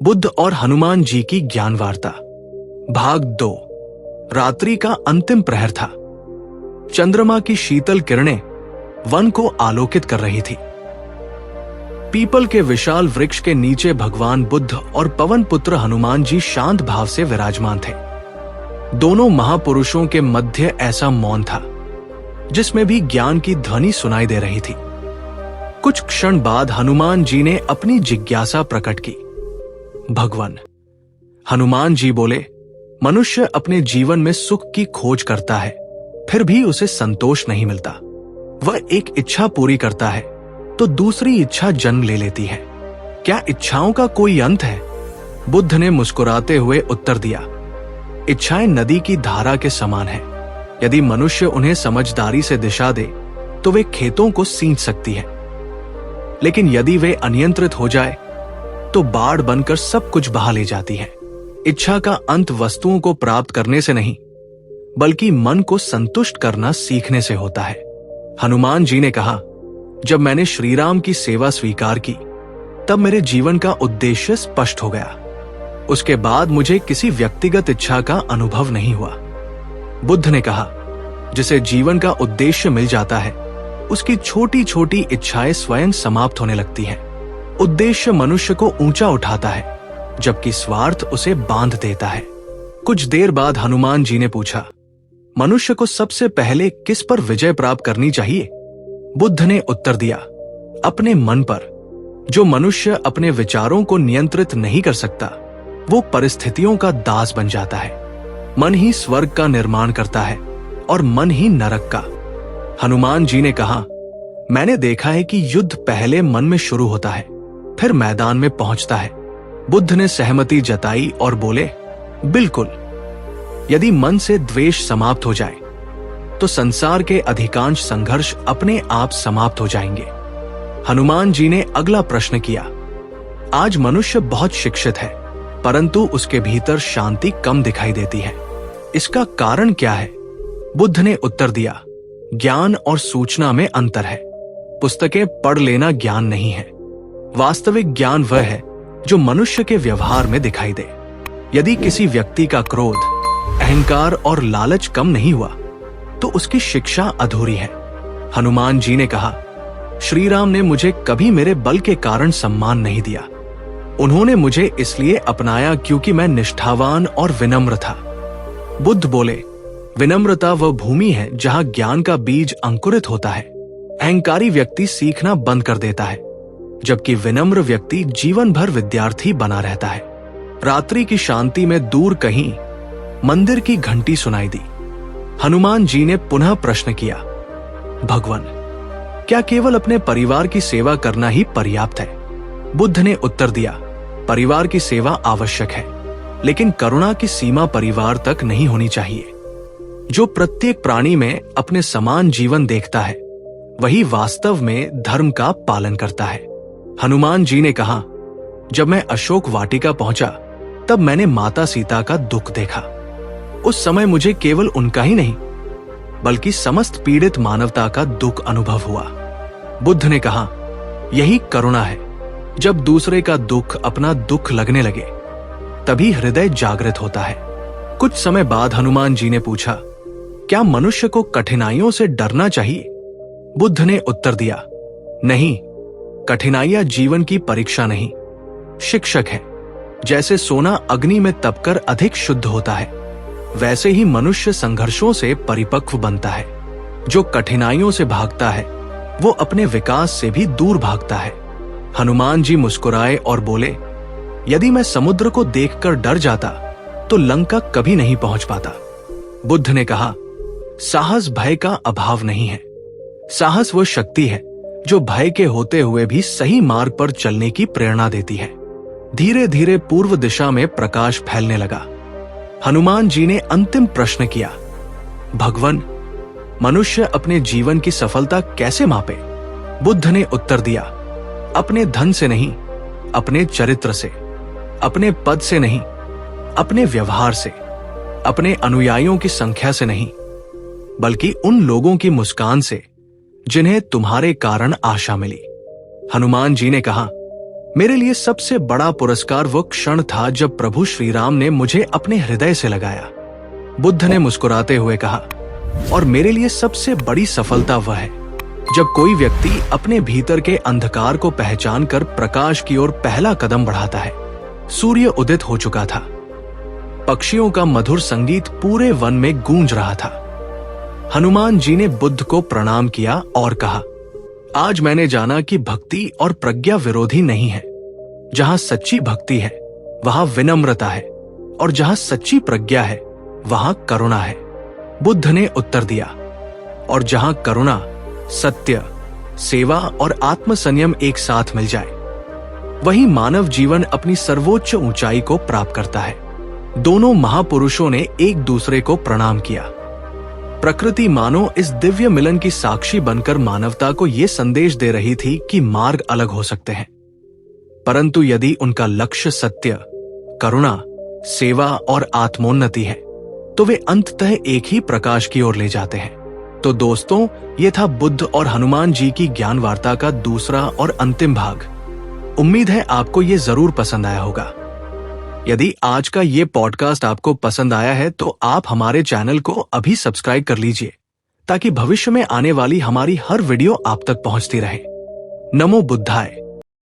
बुद्ध और हनुमान जी की ज्ञान वार्ता। भाग 2। रात्रि का अंतिम प्रहर था। चंद्रमा की शीतल किरणें वन को आलोकित कर रही थी। पीपल के विशाल वृक्ष के नीचे भगवान बुद्ध और पवन पुत्र हनुमान जी शांत भाव से विराजमान थे। दोनों महापुरुषों के मध्य ऐसा मौन था जिसमें भी ज्ञान की ध्वनि सुनाई दे रही थी। कुछ क्षण बाद हनुमान जी ने अपनी जिज्ञासा प्रकट की। भगवान, हनुमान जी बोले, मनुष्य अपने जीवन में सुख की खोज करता है, फिर भी उसे संतोष नहीं मिलता। वह एक इच्छा पूरी करता है तो दूसरी इच्छा जन्म ले लेती है। क्या इच्छाओं का कोई अंत है? बुद्ध ने मुस्कुराते हुए उत्तर दिया, इच्छाएं नदी की धारा के समान है। यदि मनुष्य उन्हें समझदारी से दिशा दे तो वे खेतों को सींच सकती है, लेकिन यदि वे अनियंत्रित हो जाए तो बाढ़ बनकर सब कुछ बहा ले जाती है। इच्छा का अंत वस्तुओं को प्राप्त करने से नहीं, बल्कि मन को संतुष्ट करना सीखने से होता है। हनुमान जी ने कहा, जब मैंने श्री राम की सेवा स्वीकार की तब मेरे जीवन का उद्देश्य स्पष्ट हो गया। उसके बाद मुझे किसी व्यक्तिगत इच्छा का अनुभव नहीं हुआ। बुद्ध ने कहा, जिसे जीवन का उद्देश्य मिल जाता है उसकी छोटी छोटी इच्छाएं स्वयं समाप्त होने लगती हैं। उद्देश्य मनुष्य को ऊंचा उठाता है, जबकि स्वार्थ उसे बांध देता है। कुछ देर बाद हनुमान जी ने पूछा, मनुष्य को सबसे पहले किस पर विजय प्राप्त करनी चाहिए? बुद्ध ने उत्तर दिया, अपने मन पर। जो मनुष्य अपने विचारों को नियंत्रित नहीं कर सकता वो परिस्थितियों का दास बन जाता है। मन ही स्वर्ग का निर्माण करता है और मन ही नरक का। हनुमान जी ने कहा, मैंने देखा है कि युद्ध पहले मन में शुरू होता है, फिर मैदान में पहुंचता है। बुद्ध ने सहमति जताई और बोले, बिल्कुल। यदि मन से द्वेष समाप्त हो जाए तो संसार के अधिकांश संघर्ष अपने आप समाप्त हो जाएंगे। हनुमान जी ने अगला प्रश्न किया, आज मनुष्य बहुत शिक्षित है, परंतु उसके भीतर शांति कम दिखाई देती है। इसका कारण क्या है? बुद्ध ने उत्तर दिया, ज्ञान और सूचना में अंतर है। पुस्तकें पढ़ लेना ज्ञान नहीं है। वास्तविक ज्ञान वह है जो मनुष्य के व्यवहार में दिखाई दे। यदि किसी व्यक्ति का क्रोध, अहंकार और लालच कम नहीं हुआ तो उसकी शिक्षा अधूरी है। हनुमान जी ने कहा, श्री राम ने मुझे कभी मेरे बल के कारण सम्मान नहीं दिया। उन्होंने मुझे इसलिए अपनाया क्योंकि मैं निष्ठावान और विनम्र था। बुद्ध बोले, विनम्रता वह भूमि है जहां ज्ञान का बीज अंकुरित होता है। अहंकारी व्यक्ति सीखना बंद कर देता है, जबकि विनम्र व्यक्ति जीवन भर विद्यार्थी बना रहता है। रात्रि की शांति में दूर कहीं मंदिर की घंटी सुनाई दी। हनुमान जी ने पुनः प्रश्न किया, भगवान, क्या केवल अपने परिवार की सेवा करना ही पर्याप्त है? बुद्ध ने उत्तर दिया, परिवार की सेवा आवश्यक है, लेकिन करुणा की सीमा परिवार तक नहीं होनी चाहिए। जो प्रत्येक प्राणी में अपने समान जीवन देखता है वही वास्तव में धर्म का पालन करता है। हनुमान जी ने कहा, जब मैं अशोक वाटिका पहुंचा तब मैंने माता सीता का दुख देखा। उस समय मुझे केवल उनका ही नहीं बल्कि समस्त पीड़ित मानवता का दुख अनुभव हुआ। बुद्ध ने कहा, यही करुणा है। जब दूसरे का दुख अपना दुख लगने लगे तभी हृदय जागृत होता है। कुछ समय बाद हनुमान जी ने पूछा, क्या मनुष्य को कठिनाइयों से डरना चाहिए? बुद्ध ने उत्तर दिया, नहीं, कठिनाइयां जीवन की परीक्षा नहीं, शिक्षक है। जैसे सोना अग्नि में तपकर अधिक शुद्ध होता है, वैसे ही मनुष्य संघर्षों से परिपक्व बनता है। जो कठिनाइयों से भागता है वो अपने विकास से भी दूर भागता है। हनुमान जी मुस्कुराए और बोले, यदि मैं समुद्र को देखकर डर जाता तो लंका कभी नहीं पहुंच पाता। बुद्ध ने कहा, साहस भय का अभाव नहीं है। साहस वह शक्ति है जो भय के होते हुए भी सही मार्ग पर चलने की प्रेरणा देती है। धीरे धीरे पूर्व दिशा में प्रकाश फैलने लगा। हनुमान जी ने अंतिम प्रश्न किया, भगवान, मनुष्य अपने जीवन की सफलता कैसे मापे? बुद्ध ने उत्तर दिया, अपने धन से नहीं, अपने चरित्र से, अपने पद से नहीं, अपने व्यवहार से, अपने अनुयायियों की संख्या से नहीं, बल्कि उन लोगों की मुस्कान से जिन्हें तुम्हारे कारण आशा मिली। हनुमान जी ने कहा, मेरे लिए सबसे बड़ा पुरस्कार वो क्षण था जब प्रभु श्री राम ने मुझे अपने हृदय से लगाया। बुद्ध ने मुस्कुराते हुए कहा, और मेरे लिए सबसे बड़ी सफलता वह है जब कोई व्यक्ति अपने भीतर के अंधकार को पहचान कर प्रकाश की ओर पहला कदम बढ़ाता है। सूर्य उदित हो चुका था। पक्षियों का मधुर संगीत पूरे वन में गूंज रहा था। हनुमान जी ने बुद्ध को प्रणाम किया और कहा, आज मैंने जाना कि भक्ति और प्रज्ञा विरोधी नहीं है। जहां सच्ची भक्ति है वहां विनम्रता है, और जहां सच्ची प्रज्ञा है वहां करुणा है। बुद्ध ने उत्तर दिया, और जहां करुणा, सत्य, सेवा और आत्मसंयम एक साथ मिल जाए, वहीं मानव जीवन अपनी सर्वोच्च ऊंचाई को प्राप्त करता है। दोनों महापुरुषों ने एक दूसरे को प्रणाम किया। प्रकृति मानो इस दिव्य मिलन की साक्षी बनकर मानवता को यह संदेश दे रही थी कि मार्ग अलग हो सकते हैं, परंतु यदि उनका लक्ष्य सत्य, करुणा, सेवा और आत्मोन्नति है तो वे अंततः एक ही प्रकाश की ओर ले जाते हैं। तो दोस्तों, ये था बुद्ध और हनुमान जी की ज्ञान वार्ता का दूसरा और अंतिम भाग। उम्मीद है आपको ये जरूर पसंद आया होगा। यदि आज का ये पॉडकास्ट आपको पसंद आया है तो आप हमारे चैनल को अभी सब्सक्राइब कर लीजिए, ताकि भविष्य में आने वाली हमारी हर वीडियो आप तक पहुंचती रहे। नमो बुद्धाय।